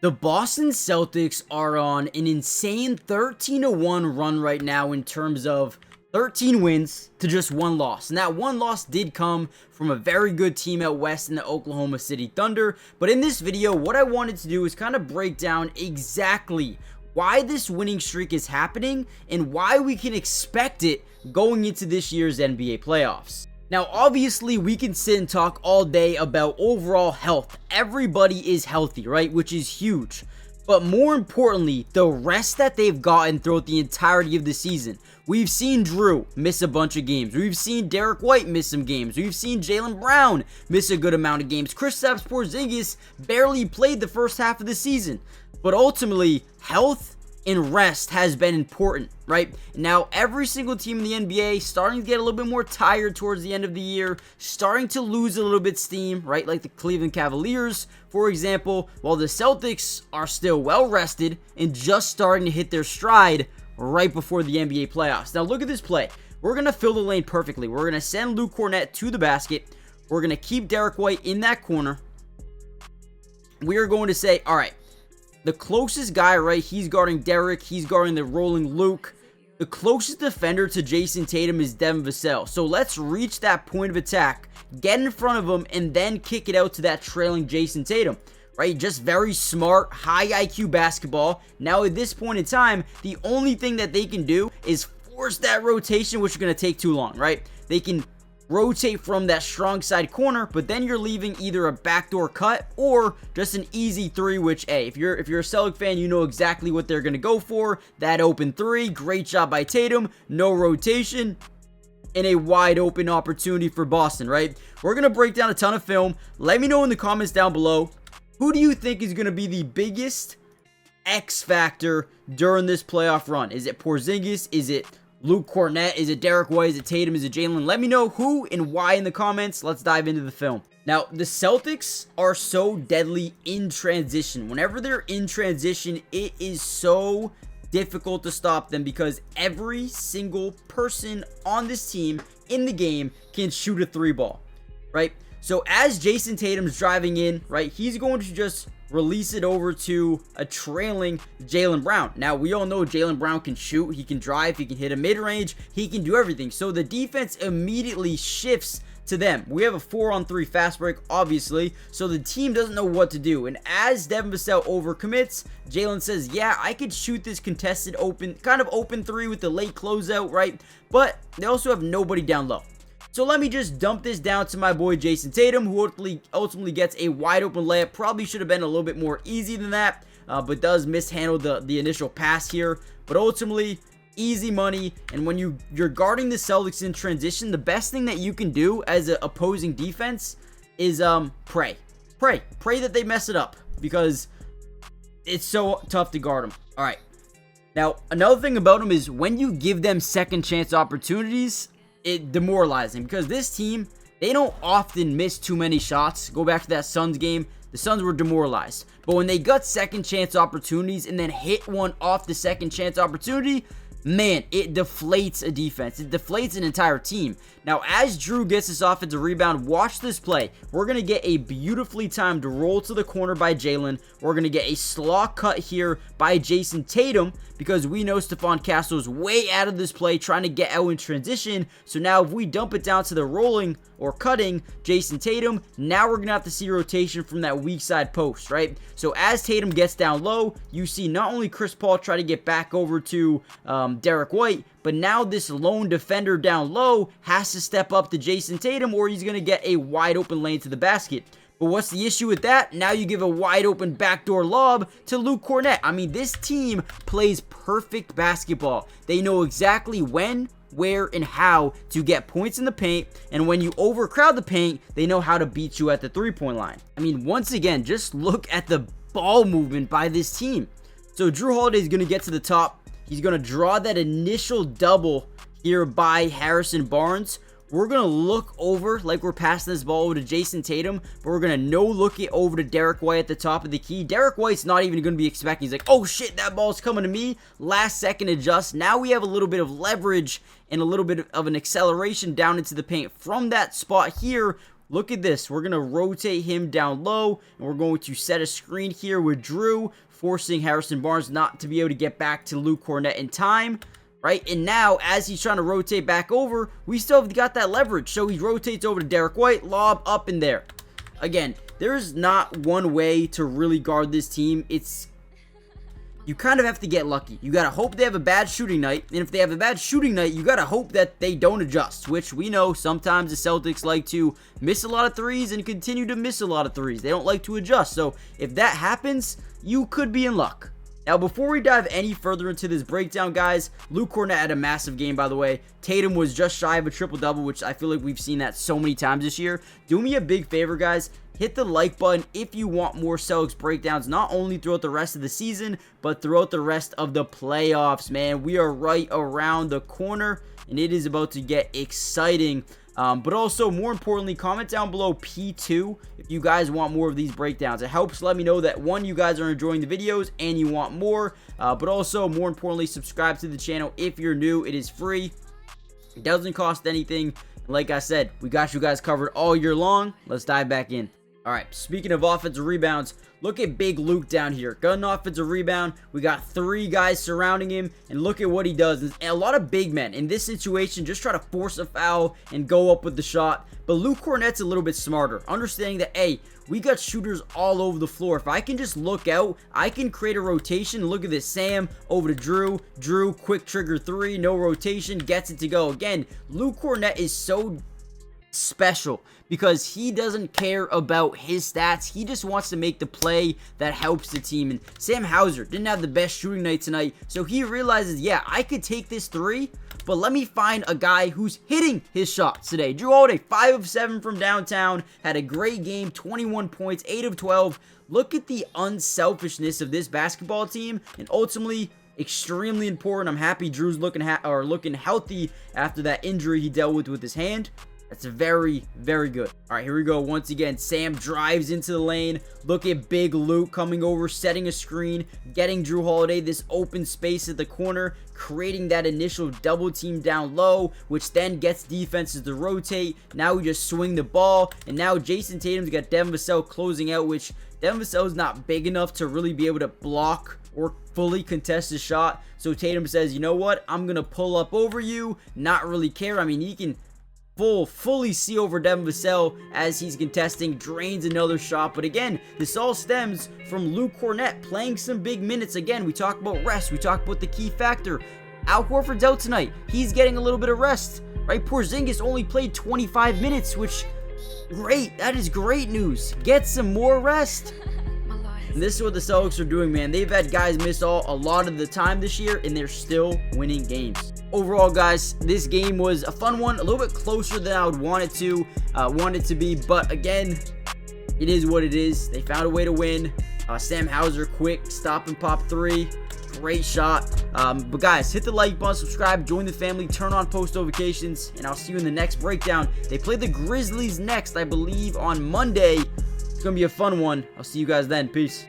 The Boston Celtics are on an insane 13-1 run right now in terms of 13 wins to just one loss. And that one loss did come from a very good team out west in the Oklahoma City Thunder. But in this video, what I wanted to do is kind of break down exactly why this winning streak is happening and why we can expect it going into this year's NBA playoffs. Now, obviously, we can sit and talk all day about overall health. Everybody is healthy, right? Which is huge. But more importantly, the rest that they've gotten throughout the entirety of the season. We've seen Drew miss a bunch of games. We've seen Derek White miss some games. We've seen Jaylen Brown miss a good amount of games. Kristaps Porzingis barely played the first half of the season. But ultimately, health and rest has been important, right? Now, every single team in the NBA starting to get a little bit more tired towards the end of the year, starting to lose a little bit steam, right? Like the Cleveland Cavaliers, for example, while the Celtics are still well rested and just starting to hit their stride right before the NBA playoffs. Now, look at this play. We're going to fill the lane perfectly. We're going to send Luke Kornet to the basket. We're going to keep Derek White in that corner. We are going to say, all right, the closest guy, right, he's guarding Derek, he's guarding the rolling Luke. The closest defender to Jason Tatum is Devin Vassell. So let's reach that point of attack, get in front of him, and then kick it out to that trailing Jason Tatum. Right, just very smart, high IQ basketball. Now at this point in time, the only thing that they can do is force that rotation, which is going to take too long, right? They can rotate from that strong side corner, but then you're leaving either a backdoor cut or just an easy three, which, hey, if you're a Celtic fan, you know exactly what they're going to go for. That open three, great job by Tatum, no rotation, and a wide open opportunity for Boston, right? We're going to break down a ton of film. Let me know in the comments down below, who do you think is going to be the biggest X factor during this playoff run? Is it Porzingis? Is it Luke Kornet? Is it Derek White? Is it Tatum? Is it Jaylen? Let me know who and why in the comments. Let's dive into the film. Now, the Celtics are so deadly in transition. Whenever they're in transition, it is so difficult to stop them because every single person on this team in the game can shoot a three ball, right? So as Jason Tatum's driving in, right, he's going to just release it over to a trailing Jaylen Brown. Now, we all know Jaylen Brown can shoot, he can drive, he can hit a mid-range, he can do everything. So the defense immediately shifts to them. We have a 4-on-3 fast break, obviously, so the team doesn't know what to do. And as Devin Vassell overcommits, Jaylen says, yeah, I could shoot this contested open, kind of open three with the late closeout, right? But they also have nobody down low. So let me just dump this down to my boy Jason Tatum, who ultimately gets a wide open layup. Probably should have been a little bit more easy than that, but does mishandle the initial pass here. But ultimately, easy money. And when you're guarding the Celtics in transition, the best thing that you can do as an opposing defense is pray that they mess it up, because it's so tough to guard them. All right. Now, another thing about them is when you give them second chance opportunities, it demoralizing, because this team, they don't often miss too many shots. Go back to that Suns game. The Suns were demoralized. But when they got second chance opportunities and then hit one off the second chance opportunity, man, it deflates a defense. It deflates an entire team. Now, as Drew gets this offensive rebound, watch this play. We're going to get a beautifully timed roll to the corner by Jaylen. We're going to get a slaw cut here by Jason Tatum, because we know Stephon Castle's way out of this play trying to get out in transition. So now if we dump it down to the rolling or cutting Jason Tatum, now we're going to have to see rotation from that weak side post, right? So as Tatum gets down low, you see not only Chris Paul try to get back over to Derek White, but now this lone defender down low has to step up to Jason Tatum, or he's going to get a wide open lane to the basket. But what's the issue with that? Now you give a wide open backdoor lob to Luke Kornet. I mean, this team plays perfect basketball. They know exactly when, where, and how to get points in the paint. And when you overcrowd the paint, they know how to beat you at the three-point line. I mean, once again, just look at the ball movement by this team. So Drew Holiday is going to get to the top. He's going to draw that initial double here by Harrison Barnes. We're going to look over like we're passing this ball over to Jason Tatum, but we're going to no-look it over to Derek White at the top of the key. Derek White's not even going to be expecting. He's like, oh shit, that ball's coming to me. Last second adjust. Now we have a little bit of leverage and a little bit of an acceleration down into the paint. From that spot here, look at this. We're going to rotate him down low, and we're going to set a screen here with Drew, forcing Harrison Barnes not to be able to get back to Luke Cornett in time, right? And now, as he's trying to rotate back over, we still have got that leverage. So he rotates over to Derek White, lob up in there. Again, there's not one way to really guard this team. You kind of have to get lucky. You got to hope they have a bad shooting night. And if they have a bad shooting night, you got to hope that they don't adjust, which we know sometimes the Celtics like to miss a lot of threes and continue to miss a lot of threes. They don't like to adjust. So if that happens, you could be in luck. Now, before we dive any further into this breakdown, guys, Luke Cornett had a massive game, by the way. Tatum was just shy of a triple-double, which I feel like we've seen that so many times this year. Do me a big favor, guys. Hit the like button if you want more Celtics breakdowns, not only throughout the rest of the season, but throughout the rest of the playoffs, man. We are right around the corner, and it is about to get exciting. But also, more importantly, comment down below P2 if you guys want more of these breakdowns. It helps let me know that, one, you guys are enjoying the videos and you want more. But also, more importantly, subscribe to the channel if you're new. It is free. It doesn't cost anything. And like I said, we got you guys covered all year long. Let's dive back in. All right, speaking of offensive rebounds, look at Big Luke down here. Got an offensive rebound. We got 3 guys surrounding him, and look at what he does. And a lot of big men in this situation just try to force a foul and go up with the shot. But Luke Cornett's a little bit smarter, understanding that, hey, we got shooters all over the floor. If I can just look out, I can create a rotation. Look at this. Sam over to Drew. Drew, quick trigger 3, no rotation, gets it to go. Again, Luke Cornett is so special because he doesn't care about his stats. He just wants to make the play that helps the team. And Sam Hauser didn't have the best shooting night tonight, so he realizes, yeah, I could take this 3, but let me find a guy who's hitting his shots today. Drew Holiday, 5 of 7 from downtown, had a great game, 21 points, 8 of 12. Look at the unselfishness of this basketball team, and ultimately extremely important. I'm happy Drew's looking healthy after that injury he dealt with his hand. That's very, very good. All right, here we go. Once again, Sam drives into the lane. Look at Big Luke coming over, setting a screen, getting Drew Holiday this open space at the corner, creating that initial double team down low, which then gets defenses to rotate. Now we just swing the ball, and now Jason Tatum's got Devin Vassell closing out, which Devin Vassell's not big enough to really be able to block or fully contest his shot. So Tatum says, you know what? I'm going to pull up over you, not really care. I mean, he can fully see over Devin Vassell as he's contesting, drains another shot. But again, this all stems from Luke Cornett playing some big minutes. Again, we talk about rest. We talk about the key factor. Al Horford's out tonight. He's getting a little bit of rest, right? Porzingis only played 25 minutes, which, great. That is great news. Get some more rest. And this is what the Celtics are doing, man. They've had guys miss a lot of the time this year, and they're still winning games. Overall, guys, this game was a fun one, a little bit closer than I would want it to be. But again, it is what it is. They found a way to win. Sam Hauser, quick stop and pop 3. Great shot. But guys, hit the like button, subscribe, join the family, turn on post notifications, and I'll see you in the next breakdown. They play the Grizzlies next, I believe, on Monday. It's going to be a fun one. I'll see you guys then. Peace.